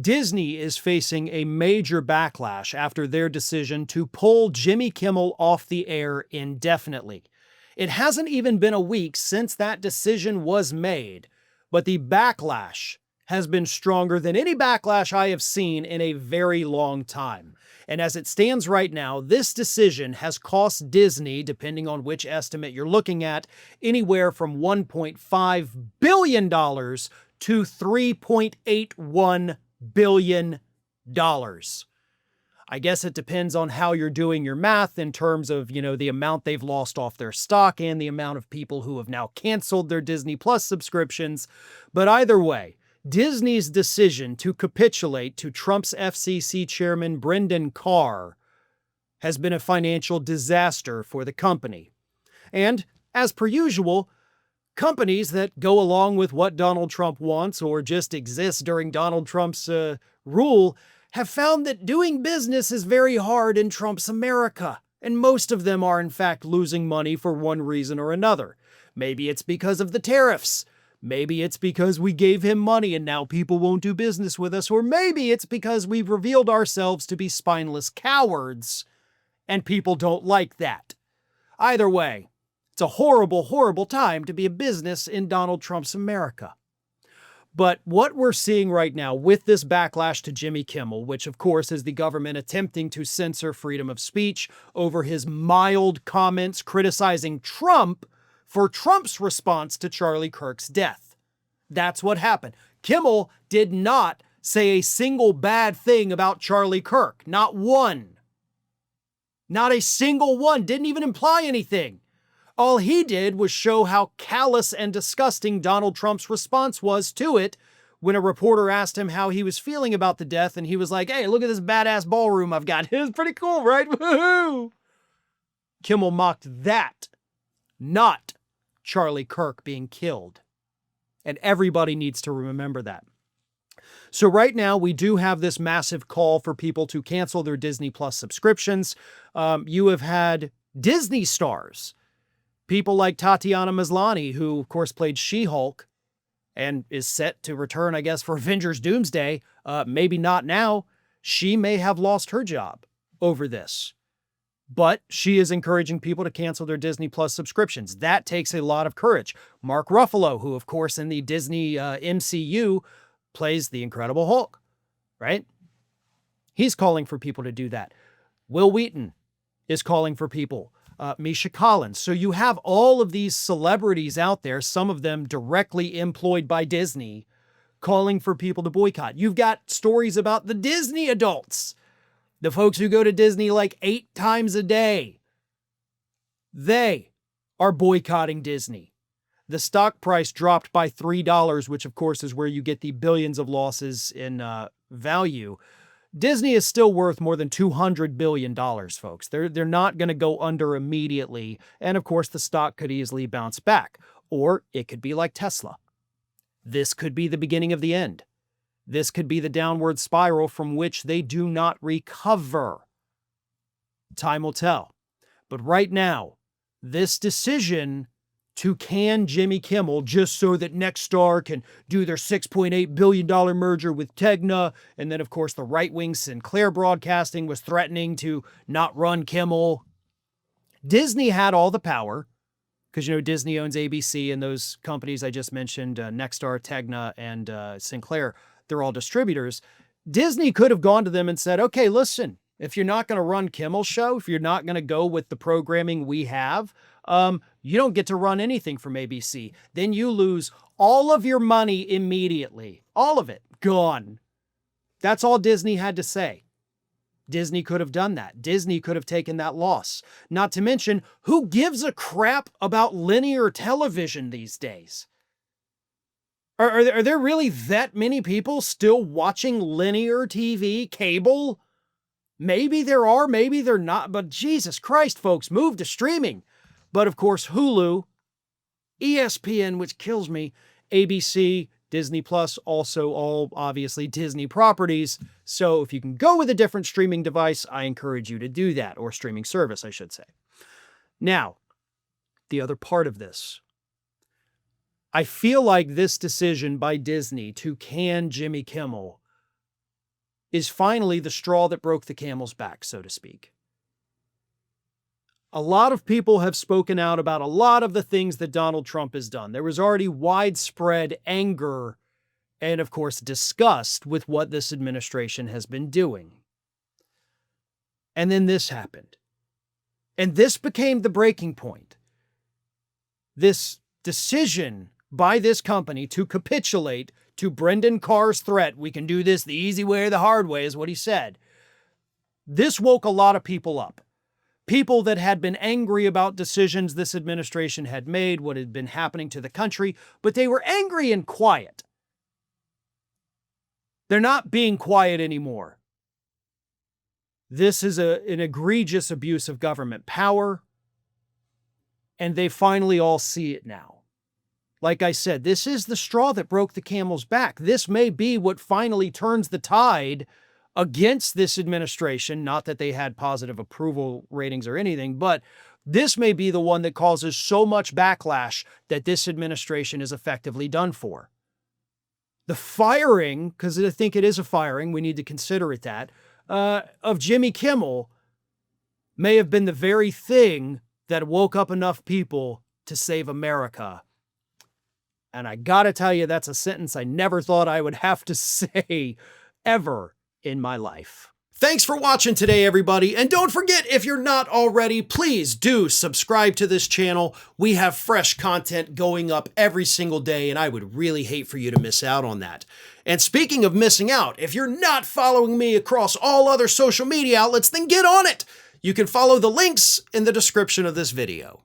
Disney is facing a major backlash after their decision to pull Jimmy Kimmel off the air indefinitely. It hasn't even been a week since that decision was made, but the backlash has been stronger than any backlash I have seen in a very long time. And as it stands right now, this decision has cost Disney, depending on which estimate you're looking at, anywhere from $1.5 billion to $3.81 billion. I guess it depends on how you're doing your math in terms of, the amount they've lost off their stock and the amount of people who have now canceled their Disney Plus subscriptions. But either way, Disney's decision to capitulate to Trump's FCC chairman Brendan Carr has been a financial disaster for the company. And, as per usual, companies that go along with what Donald Trump wants or just exist during Donald Trump's rule have found that doing business is very hard in Trump's America. And most of them are, in fact, losing money for one reason or another. Maybe it's because of the tariffs. Maybe it's because we gave him money and now people won't do business with us. Or maybe it's because we've revealed ourselves to be spineless cowards and people don't like that. Either way, it's a horrible, horrible time to be a business in Donald Trump's America. But what we're seeing right now with this backlash to Jimmy Kimmel, which of course is the government attempting to censor freedom of speech over his mild comments criticizing Trump for Trump's response to Charlie Kirk's death. That's what happened. Kimmel did not say a single bad thing about Charlie Kirk. Not one. Not a single one. Didn't even imply anything. All he did was show how callous and disgusting Donald Trump's response was to it when a reporter asked him how he was feeling about the death, and he was like, "Hey, look at this badass ballroom I've got. It's pretty cool, right? Woohoo!" Kimmel mocked that, not Charlie Kirk being killed. And everybody needs to remember that. So right now, we do have this massive call for people to cancel their Disney Plus subscriptions. You have had Disney stars, people like Tatiana Maslany, who, of course, played She-Hulk and is set to return, I guess, for Avengers Doomsday. Maybe not now. She may have lost her job over this. But she is encouraging people to cancel their Disney Plus subscriptions. That takes a lot of courage. Mark Ruffalo, who, of course, in the Disney MCU plays the Incredible Hulk, right? He's calling for people to do that. Will Wheaton is calling for people. Misha Collins. So you have all of these celebrities out there, some of them directly employed by Disney, calling for people to boycott. You've got stories about the Disney adults, the folks who go to Disney like 8 times a day. They are boycotting Disney. The stock price dropped by $3, which of course is where you get the billions of losses in value. Disney is still worth more than $200 billion, folks. They're not going to go under immediately. And of course, the stock could easily bounce back. Or it could be like Tesla. This could be the beginning of the end. This could be the downward spiral from which they do not recover. Time will tell. But right now, this decision to can Jimmy Kimmel just so that Nexstar can do their $6.8 billion merger with Tegna, and then, of course, the right-wing Sinclair Broadcasting was threatening to not run Kimmel. Disney had all the power, because, Disney owns ABC, and those companies I just mentioned, Nexstar, Tegna, and Sinclair, they're all distributors. Disney could have gone to them and said, okay, listen, if you're not going to run Kimmel's show, if you're not going to go with the programming we have, you don't get to run anything from ABC. Then you lose all of your money immediately. All of it. Gone. That's all Disney had to say. Disney could have done that. Disney could have taken that loss. Not to mention, who gives a crap about linear television these days? Are there really that many people still watching linear TV, cable? Maybe there are, maybe they're not, but Jesus Christ, folks, move to streaming. But of course, Hulu, ESPN, which kills me, ABC, Disney Plus, also all obviously Disney properties. So if you can go with a different streaming device, I encourage you to do that, or streaming service, I should say. Now, the other part of this. I feel like this decision by Disney to can Jimmy Kimmel is finally the straw that broke the camel's back, so to speak. A lot of people have spoken out about a lot of the things that Donald Trump has done. There was already widespread anger and, of course, disgust with what this administration has been doing. And then this happened. And this became the breaking point. This decision by this company to capitulate to Brendan Carr's threat, we can do this the easy way or the hard way, is what he said. This woke a lot of people up. People that had been angry about decisions this administration had made, what had been happening to the country, but they were angry and quiet. They're not being quiet anymore. This is an egregious abuse of government power, and they finally all see it now. Like I said, this is the straw that broke the camel's back. This may be what finally turns the tide against this administration. Not that they had positive approval ratings or anything, but this may be the one that causes so much backlash that this administration is effectively done for. The firing, because I think it is a firing, we need to consider it that, of Jimmy Kimmel may have been the very thing that woke up enough people to save America. And I gotta tell you, that's a sentence I never thought I would have to say ever in my life. Thanks for watching today, everybody. And don't forget, if you're not already, please do subscribe to this channel. We have fresh content going up every single day, and I would really hate for you to miss out on that. And speaking of missing out, if you're not following me across all other social media outlets, then get on it. You can follow the links in the description of this video.